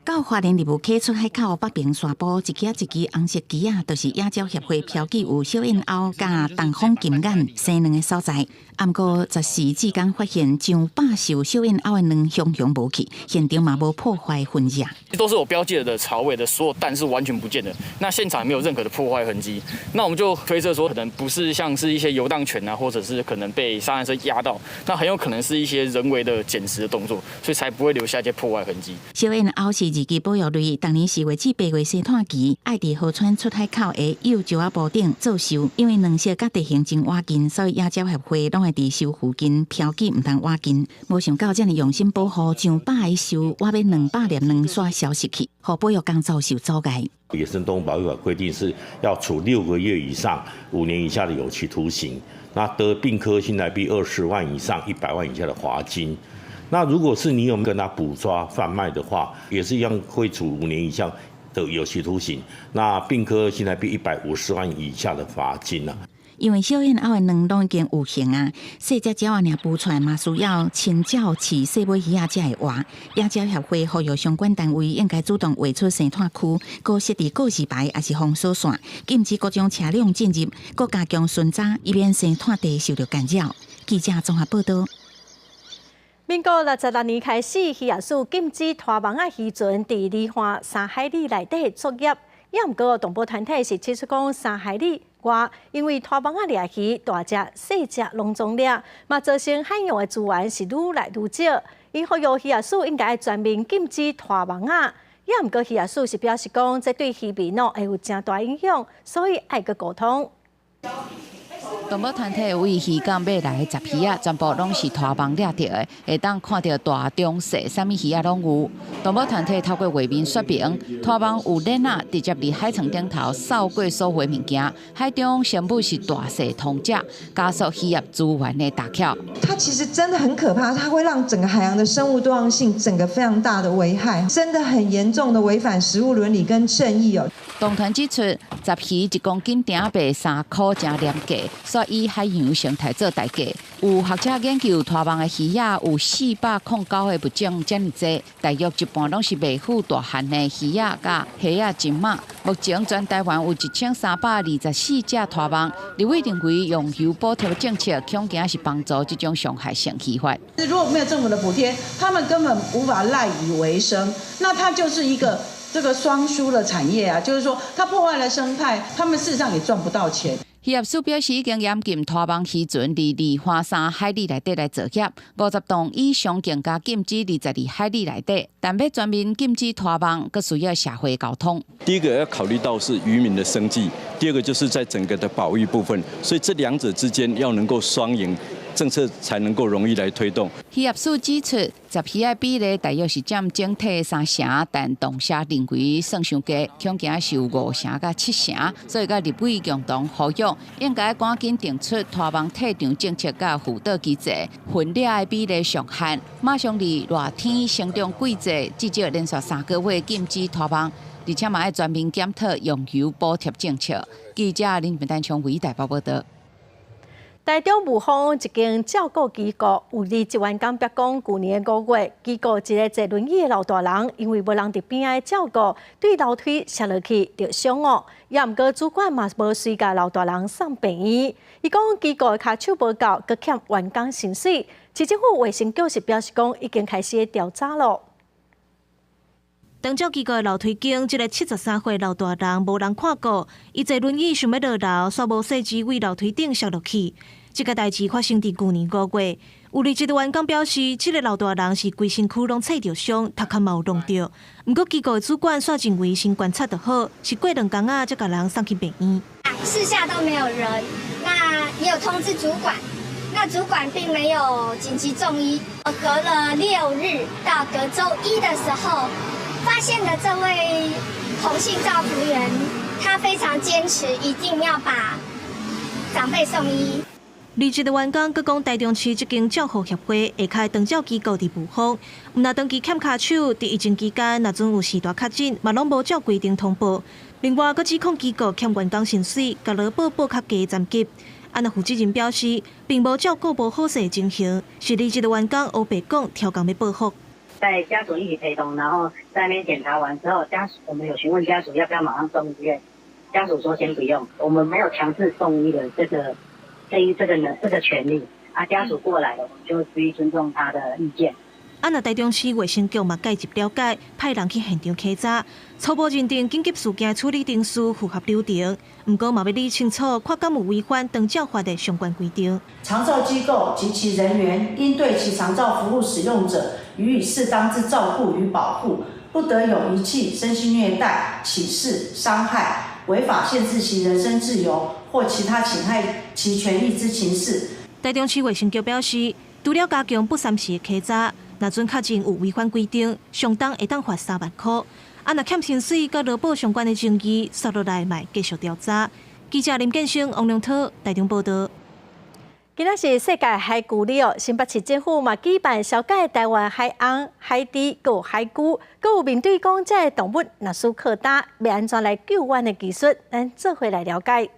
到花莲立武溪出海口北边山坡，一支红色旗啊，就是野鸟协会标记有小燕鸥甲东方金眼生卵的所在。毋过14之间发现上百首小燕鸥的卵熊无去，现场嘛无破坏痕迹。都是我标记的巢位的所有蛋是完全不见的，那现场没有任何的破坏痕迹。那我们就推测说，可能不是像是一些游荡犬啊，或者是可能被沙滩车压到，那很有可能是一些人为的捡食的动作，所以才不会留下一些破坏痕迹。小燕鸥是二级保育类，当年4月至8月生产期，爱伫河川出海口的幼鸟仔埔顶做收，因为卵色甲地形真挖近，所以野鸟协会拢会伫收附近标记唔通挖近。无想到这么用心保护，上百个收挖要200粒卵煞消失去，互保育工作受阻碍。野生动物保育法规定是要处6个月以上5年以下的有期徒刑，那得并科新台币20万以上100万以下的罚金。那如果是你有跟他捕抓贩卖的话，也是一样会处5年以上的有期徒刑，那并科新台币150万以下的罚金啊。因为小燕鸥的卵拢已经有形啊，细只鸟仔尔孵出来嘛，需要亲鸟饲细尾鱼仔才会活。野鸟协会呼吁相关单位应该主动划出生态区，搁设置告示牌，也是封锁线，禁止各种车辆进入，搁加强巡查，以免生态地受到干扰。记者综合报道。民国66年开始，渔业署禁止拖网仔渔船伫离岸3海里内底作业。也毋过，动保团体是提出讲3海里外，因为拖网仔掠鱼，大只、细只拢总掠，嘛造成海洋的资源是愈来愈少。伊呼吁渔业署应该全面禁止拖网仔。也毋过，渔业署是表示讲，这对渔民会有真大影响，所以爱个沟通。动保团体为鱼港买来的10鱼仔，全部拢是拖网掠到的，会当看到大、中、小，啥物鱼仔拢有。动保团体透过画面说明，拖网有链仔直接伫海床顶头扫过所有物件，海中生物是大小通吃，加速渔业资源的大桥。它其实真的很可怕，它会让整个海洋的生物多样性整个非常大的危害，真的很严重的违反食物伦理跟正义哦。动团指出，10鱼1公斤顶卖3块，真廉价，所以海洋生态做代价。有学者研究，拖网的鱼仔有409个物种，这么多，大约一半拢是未孵大汉的鱼仔甲虾仔金马。目前全台湾有1324只拖网，立委认为用油补贴政策，恐惊是帮助这种伤害性渔法。如果没有政府的补贴，他们根本无法赖以为生，那它就是一个这个双输的产业啊，就是说它破坏了生态，他们事实上也赚不到钱。渔业署表示，已经严禁拖网渔船伫2花3海里内底来作业，50栋以上更加禁止22海里内底。但要全面禁止拖网，更需要社会沟通。第一个要考虑到是渔民的生计，第二个就是在整个的保育部分，所以这两者之间要能够双赢。政策才能够容易来推动。渔业署指出，10鱼的比例大约是占整体3成，但动社认为算伤低，恐惊是有5成到7成，所以甲立委共同呼吁，应该赶紧定出拖网退场政策甲辅导机制，分裂的比例上限，马上伫热天成长季节至少连续3个月禁止拖网，而且嘛要全面检讨用油补贴政策。记者林平丹从台北报道。台中雾峰一间照顾机构有21万港白讲，去年5月，机构一个坐轮椅的老大人，因为无人伫边仔照顾，对楼梯摔落去就伤哦。也毋过主管嘛无随甲老大人送病院。伊讲机构的骹手无够，佮欠员工薪水。市政府卫生局是表示讲，已经开始调查咯。当照机构的楼梯间，一个73岁老大人无人看过，伊坐轮椅想要落楼，煞无细枝为楼梯顶摔落去。这个代志发生伫去年5月，有21个员工表示，这个老大人是规身躯拢刺着伤，头壳嘛有弄着。不过机构的主管煞认为先观察就好，是过2天才甲人送去病院。四下都没有人，那也有通知主管，那主管并没有紧急送医。隔了6日到隔周1的时候，发现的这位同性照服员，他非常坚持，一定要把长辈送医。21个员工，佮讲台中市这间照护协会下开长照机构伫雾峰，毋若长期欠骹手，伫疫情期间，若阵有事大确诊，嘛拢无照规定通报。另外，佮指控机构欠员工薪水，甲劳保报较低残疾。安那负责人表示，并无照顾无好势的情形，是21个员工黑白讲挑工要报复。在家属一起陪同，然后在那边检查完之后，我们有询问家属要不要马上送医院，家属说先不用，我们没有强制送医的这个权利啊，家属过来了，我们就必须尊重他的意见。安那台中市卫生局嘛介入了解，派人去现场稽查，初步认定紧急事件处理定数符合流程，不过嘛要理清楚，看敢有违反长照法的相关规定。长照机构及其人员应对其长照服务使用者予以适当之照顾与保护，不得有遗弃、身心虐待、歧视、伤害、违法限制其人身自由或其他侵害其权益之情事。台中市卫生局表示，除了加强不三时的稽查，若准确真有违反规定，上当会当罚3万块。啊，若欠薪水甲劳保相关的争议，接落来嘛继续调查。记者林建生、王良涛，台中报道。今仔是世界海龟日哦，新北市政府嘛举办小解台湾海洋、海底、有海龟，佮有面对讲这个动物若需靠打，要安怎来救援的技术，咱做回来了解。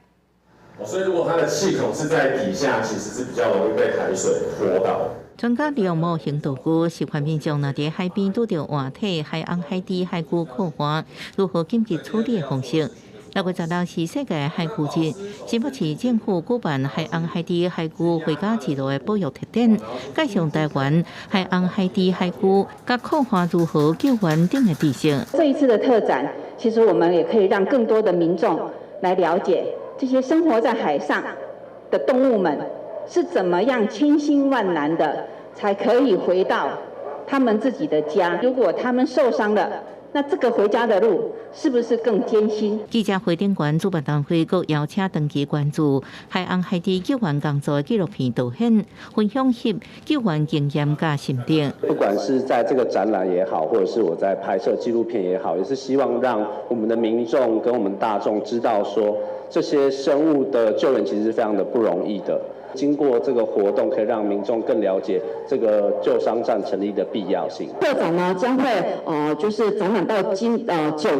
所以如果它的气孔是在底下，其实是比较容易被海水泼到。专家利用模型道具示范民众若在海边拄到活体、海洋、海底、海龟靠环，如何紧急处理的方式。6月16日是世界海龟日，新北市政府举办海洋、海底、海龟回家记录的保育特展，介绍台湾海洋、海底、海龟甲靠环如何救援等的知识。这一次的特展，其实我们也可以让更多的民众来了解这些生活在海上的动物们是怎么样千辛万难的才可以回到他们自己的家。如果他们受伤了，那这个回家的路是不是更艰辛？记者会顶悬主办单位阁邀请长期关注海岸海底救援工作的纪录片导演，分享其救援经验甲心得。不管是在这个展览也好，或者是我在拍摄纪录片也好，也是希望让我们的民众跟我们大众知道说，这些生物的救援其实是非常的不容易的。经过这个活动，可以让民众更了解这个救伤站成立的必要性。特展呢将会就是展览到9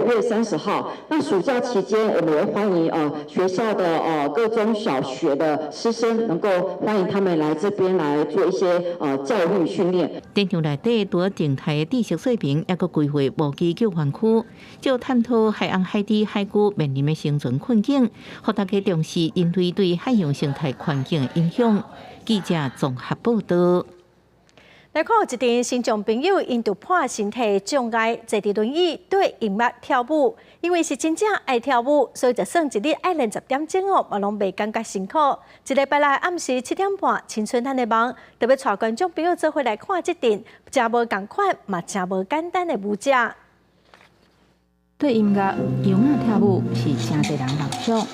月30号。那暑假期间，我们也欢迎学校的各中小学的师生能够欢迎他们来这边来做一些教育训练。展场内底除了静态的知识水平，也阁规划无机救援区，就探讨海岸海底海龟面临的生存困境，让大家重视人类对海洋生态环境的影响。记者综合报道。来看一阵新疆朋友因突破身体障碍，坐伫轮椅对音乐跳舞，因为是真正爱跳舞，所以就算一日爱练10点钟哦，嘛拢袂感觉辛苦。一礼拜来暗时7点半，青春咱的梦，特别带观众朋友做伙来看这阵真无共款，嘛真无简单的舞者。对音乐、摇啊跳舞是真侪人梦想，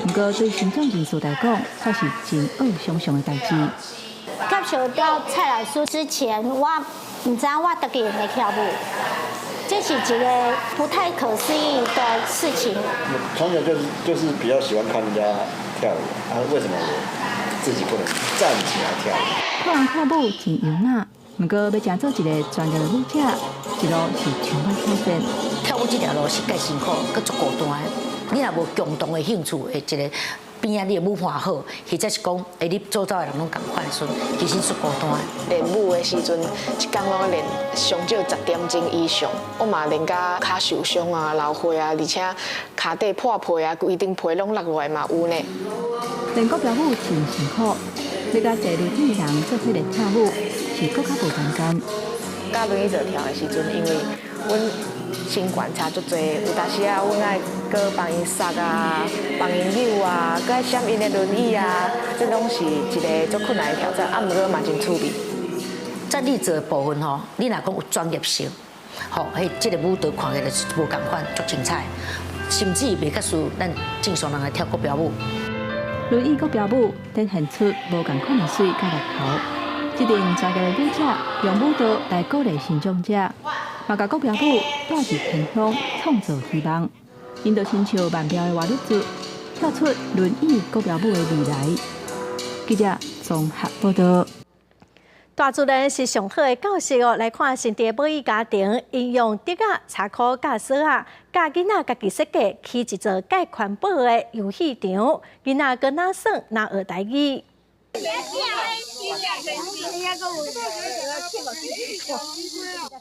不过对心脏艺术来讲，却是真恶想象的代志。接触到蔡老师之前，我唔知我自己会跳舞，这是一个不太可思议的事情。从小就是比较喜欢看人家跳舞，为什么我自己不能站起来跳舞？看人跳舞真摇啊，不过要真做一个专业的舞者，一路是充满挑战。跳舞这条路是介辛苦，佮足孤单。你若无共同的兴趣的一个边啊，你的舞伴好，或者是讲，你做走的人拢共款的时阵，其实足孤单。练舞的时阵，一天拢练上少10点钟以上。我嘛练到脚受伤啊、流血啊，而且脚底破皮啊，规顶皮拢落落来嘛有呢。练国标舞真辛苦，要甲坐轮椅的人做伙练跳舞，是更较无简单。甲轮椅做跳的时阵，因为阮身悬差足多，有当时啊，阮爱搁帮因杀啊，帮因扭啊，搁爱闪因的轮椅啊，这拢是一个足困难的挑战。啊，毋过嘛真趣味。在你做的部分吼，你若讲有专业性，吼，这个舞蹈看起来是无共款，足精彩，甚至袂甲输咱正常人来跳国标舞。轮椅国标舞展现出无共款的水甲力头。这阵专业的舞者用舞蹈来鼓励新障者，嘛甲国标舞带入偏向，创造希望。因就亲像万标的活力子，跳出轮椅国标舞的未来。记者综合报道。大自然是上好的教室哦！来看新地母语家庭，应用竹啊、茶箍、甲锁啊，教囡仔家己设计起一座介环保的游戏场，囡仔搁哪耍哪学台语。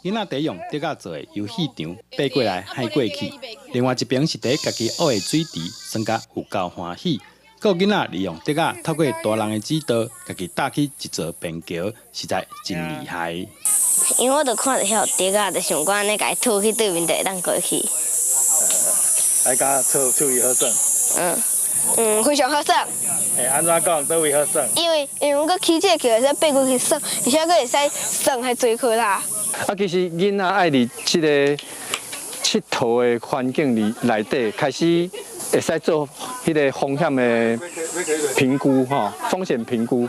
囡仔在用竹仔做的游戏场，爬过来、海过去。另外一边是在家己学的水池，算甲有够欢喜。还有囡仔利用竹仔透过大人的指导，家己搭起一座便桥，实在真厉害。因为我就看到遐竹仔，就想讲安尼家吐去对面就会当过去。来甲处理好耍。非常好耍。安怎讲？倒位好耍？因为我起这桥会使爬过去耍，而且佫会使耍还追课啦。其实囡仔爱伫这个佚佗的环境内底开始。会使做迄个风险的评估吼，风险评估。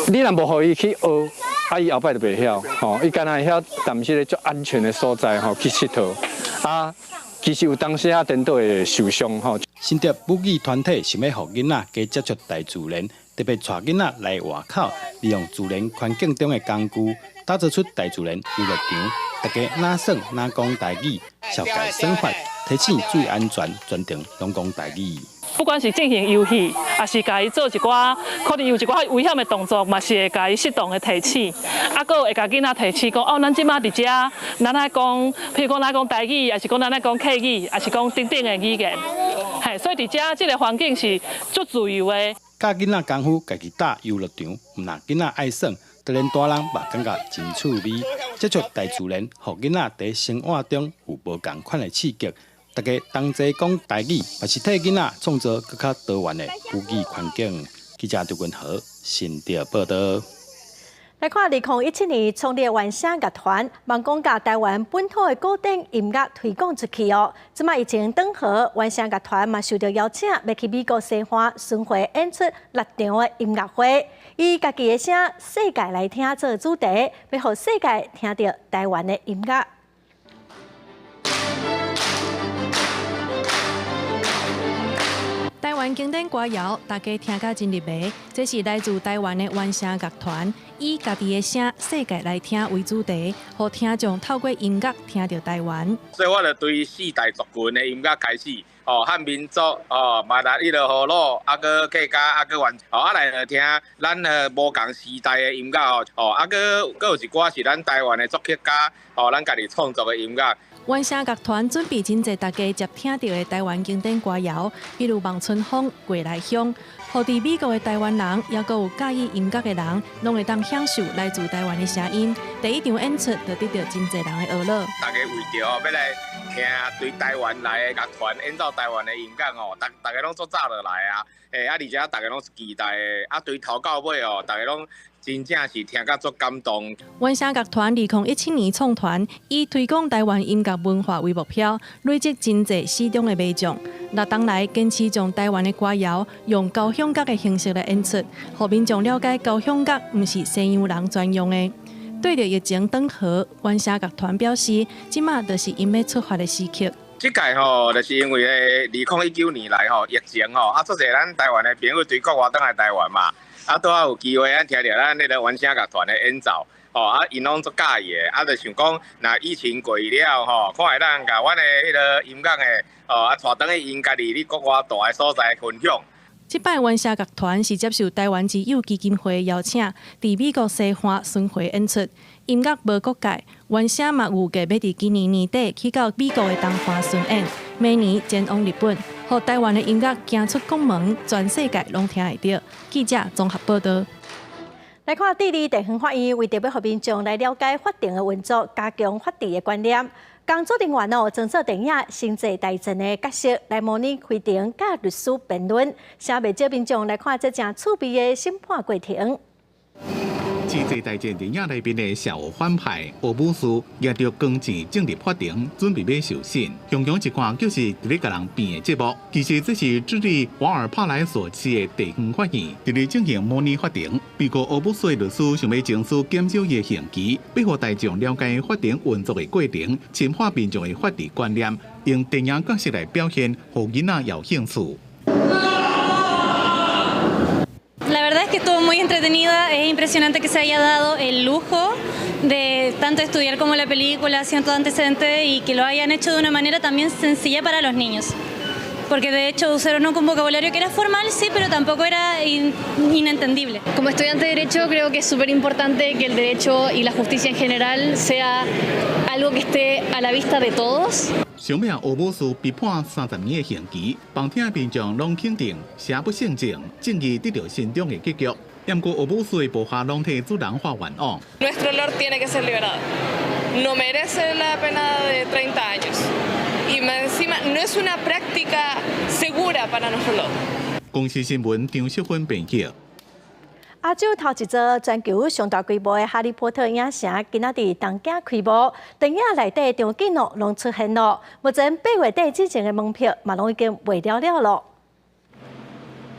你若无互伊去学，伊后摆就袂晓吼。伊敢若会晓踮一个足安全的所在吼去佚佗。其实有当时啊，颠倒会受伤吼。新竹母语团体想要互囡仔加接触大自然，特别带囡仔来外口，利用自然环境中的工具，打造出大自然游乐场。大家哪耍哪讲台语，小解生活。提醒注意安全，全程拢讲台语。不管是进行游戏，还是家己做一寡可能有一寡危险的动作，嘛是会家己适当的提醒。搁会甲囡仔提醒讲，咱即马伫遮，咱来讲，譬如讲咱讲台语，还是讲咱来讲客语，还是讲等等的语言。所以伫遮即个环境是足自由的。教囡仔功夫，家己搭游乐场，毋若囡仔爱耍。就连大人嘛感觉真趣味，接触大自然，互囡仔在生活中有无共款的刺激。大家同齐讲台语，也是替囡仔创造更较多元的母语环境。记者杜君豪，新竹报道。来看2017年创立原声乐团，望讲甲台湾本土的古典音乐推广出去哦。即卖疫情转好，原声乐团嘛受到邀请，要去美国西岸巡回演出6场的音乐会，以家己的声“世界来听”做主题，要互世界听到台湾的音乐。台湾经典歌谣，大家听甲真入迷。这是来自台湾的原声乐团，以家己的声“世界来听”为主题，让听众透过音乐听到台湾。所以我就对四大族群的音乐开始，汉民族，马达伊的河洛，个客家，个原，来听咱无共时代的音乐，个有一寡是咱台湾的作曲家，咱家己创作的音乐。原声乐团准备真侪大家接听到的台湾经典歌谣，比如《望春风》《过来香》，互伫美国的台湾人，也有介意音乐的人，拢会当享受来自台湾的声音。第一场演出就得到真侪人的娱乐。大家为着要来听对台湾来的乐团演奏台湾的音乐大家拢做早落来啊，而且大家拢是期待的，对头到尾大家拢。真正是听甲足感动。原声乐团2017年创团，以推广台湾音乐文化为目标，累积真侪市场的卖将。6冬来坚持将台湾的歌谣用交响乐的形式来演出，让民众了解交响乐毋是西洋人专用的。对着疫情转好，原声乐团表示，即马就是因要出发的时刻。即届就是因为2019年来疫情足侪咱台湾的朋友对国外倒来台湾嘛。拄好有机会，咱听到咱迄个原声乐团的演奏，因拢足介意的，就想讲，若疫情过了，看下咱甲阮的迄个音乐的，带转去因家己伫国外大的所在分享。即摆原声乐团是接受台湾之友基金会邀请，伫美国西岸巡回演出。音乐无国界，原声嘛有计要伫今年年底去到美国的东华巡演，明年前往日本。互台湾的音乐行出国门，全世界拢听会到。记者综合报道。来看第二地方法院为着要互民众来了解法庭的运作，加强法治的观念。工作人员装作电影心济大阵的角色来模拟开庭甲律师辩论，想袂少民众来看这正趣味的审判过程。心济大阵电影内面的小反派欧姆斯，拿着钢剑进入法庭，准备要受审。雄雄一看就是伫咧甲人辩的节目，其实这是智利瓦尔帕莱所市的地方法院，伫咧进行模拟法庭。被告欧姆斯的律师想要争取减少伊的刑期，要互大众了解法庭运作的过程，深化民众的法治观念，用电影角色来表现，互囡仔有兴趣。La verdad es que estuvo muy entretenida, es impresionante que se haya dado el lujo de tanto estudiar como la película, sin todo antecedente y que lo hayan hecho de una manera también sencilla para los niños. Porque de hecho usaron un vocabulario que era formal, sí, pero tampoco era inentendible. Como estudiante de Derecho creo que es súper importante que el derecho y la justicia en general sea algo que esté a la vista de todos. 想命欧姆斯被判30年的刑期，旁听民众拢肯定邪不胜正，正义得到心中的结局。不过欧姆斯的部下拢替主人发冤枉。Nuestro honor tiene que ser liberado. No merece la pena de 30 años. Y encima no es una práctica segura para nosotros. 公司新闻张淑芬编辑。亚洲头一座全球上大规模的《哈利波特》影城，今仔日东京开幕。电影内底场景拢出现了。目前8月底之前的门票嘛，拢已经卖了了。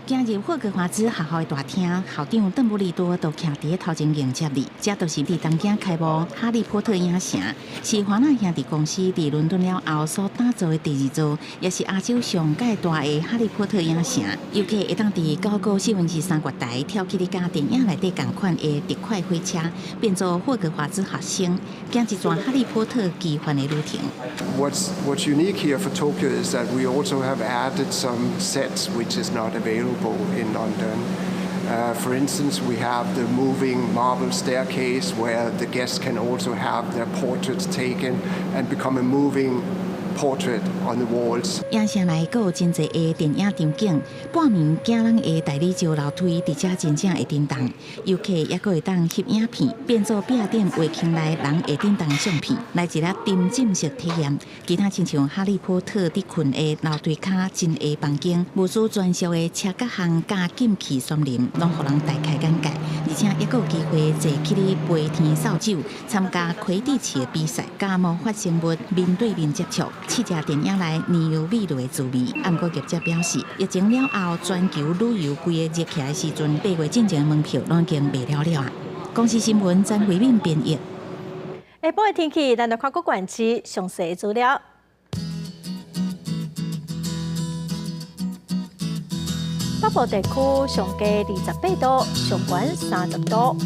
今日霍格华兹学校的大厅，校长邓布利多都徛伫头前迎接你。这都是伫东京开幕《哈利波特》影城，是华纳兄弟公司伫伦敦了后所打造的第2座，也是亚洲上界大的《哈利波特》影城。游客会当伫高高3/4月台跳起你甲电影内底同款的特快火车，变做霍格华兹学生，行一段《哈利波特》奇幻的旅程。What's unique here for Tokyo is that we also have added some sets which is not available in London. For instance, we have the moving marble staircase where the guests can also have their portraits taken and become a moving portrait on the walls. 影城内阁有真侪个电影场景，半暝惊人个大理石楼梯，伫遮真正会震动。游客也阁会当翕影片，变做壁顶画框内人会震动相片，来一粒沉浸式体验。其他亲像哈利波特伫困的楼梯骹真个房间，无需专属的车甲巷加禁气森林，拢互人大开眼界。而且也阁有机会坐起哩飞天扫帚，参加魁地奇的比赛，甲魔法生物面对面接触，试食电影内年幼美丽的滋味。不过业者表示，疫情了后，全球旅游规个热起来的时阵，8月进前的门票拢已经卖了了。公司新闻张慧敏编译。下晡的天气，咱来看各县市详细资料。北部地区上加28度，上悬30度。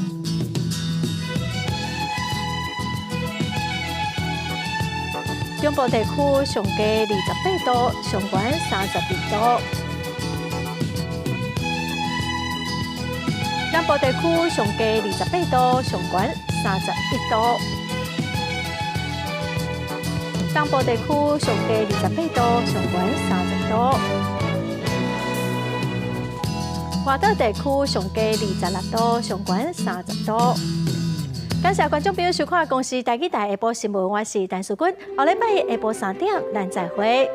中部地区上加28度，上悬32度。南部地区上加28度，上悬31度。东部地区上加28度，上悬30度。华岛地区上加26度，上悬30度。感谢观众朋友收看《公视台语台下晡新闻》，我是陈淑君。下礼拜下晡3点，咱再会。